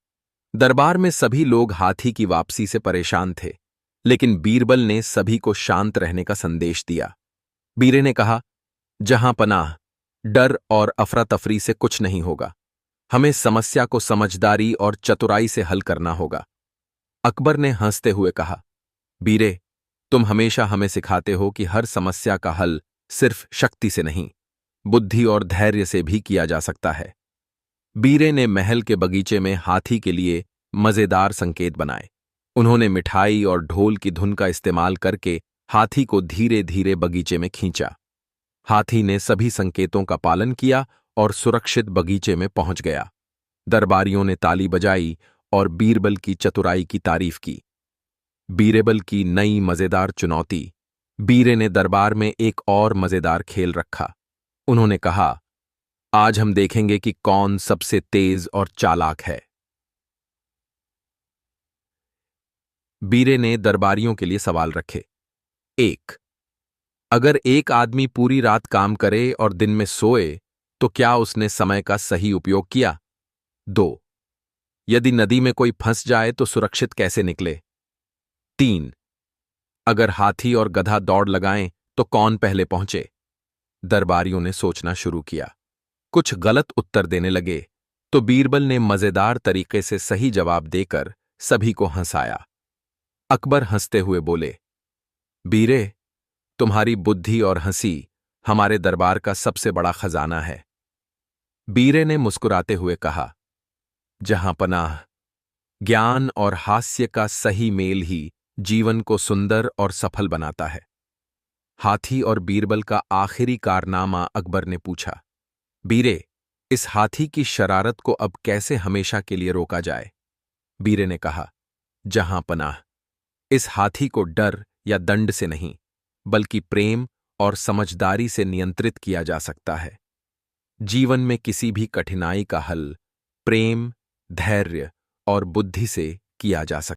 दरबार में सभी लोग हाथी की वापसी से परेशान थे, लेकिन बीरबल ने सभी को शांत रहने का संदेश दिया। बीरे ने कहा, जहां पनाह, डर और अफरा तफरी से कुछ नहीं होगा। हमें समस्या को समझदारी और चतुराई से हल करना होगा। अकबर ने हंसते हुए कहा, बीरे, तुम हमेशा हमें सिखाते हो कि हर समस्या का हल सिर्फ शक्ति से नहीं, बुद्धि और धैर्य से भी किया जा सकता है। बीरे ने महल के बगीचे में हाथी के लिए मजेदार संकेत बनाए। उन्होंने मिठाई और ढोल की धुन का इस्तेमाल करके हाथी को धीरे धीरे बगीचे में खींचा। हाथी ने सभी संकेतों का पालन किया और सुरक्षित बगीचे में पहुंच गया। दरबारियों ने ताली बजाई और बीरबल की चतुराई की तारीफ की। बीरबल की नई मजेदार चुनौती। बीरे ने दरबार में एक और मजेदार खेल रखा। उन्होंने कहा, आज हम देखेंगे कि कौन सबसे तेज और चालाक है। बीरे ने दरबारियों के लिए सवाल रखे। 1. अगर एक आदमी पूरी रात काम करे और दिन में सोए, तो क्या उसने समय का सही उपयोग किया? 2. यदि नदी में कोई फंस जाए तो सुरक्षित कैसे निकले? 3. अगर हाथी और गधा दौड़ लगाएं तो कौन पहले पहुंचे? दरबारियों ने सोचना शुरू किया। कुछ गलत उत्तर देने लगे, तो बीरबल ने मजेदार तरीके से सही जवाब देकर सभी को हंसाया। अकबर हंसते हुए बोले, बीरे, तुम्हारी बुद्धि और हंसी हमारे दरबार का सबसे बड़ा खजाना है। बीरे ने मुस्कुराते हुए कहा, जहां पनाह, ज्ञान और हास्य का सही मेल ही जीवन को सुंदर और सफल बनाता है। हाथी और बीरबल का आखिरी कारनामा अकबर ने पूछा, बीरे, इस हाथी की शरारत को अब कैसे हमेशा के लिए रोका जाए? बीरे ने कहा, जहां पनाह, इस हाथी को डर या दंड से नहीं, बल्कि प्रेम और समझदारी से नियंत्रित किया जा सकता है। जीवन में किसी भी कठिनाई का हल प्रेम, धैर्य और बुद्धि से किया जा सकता है।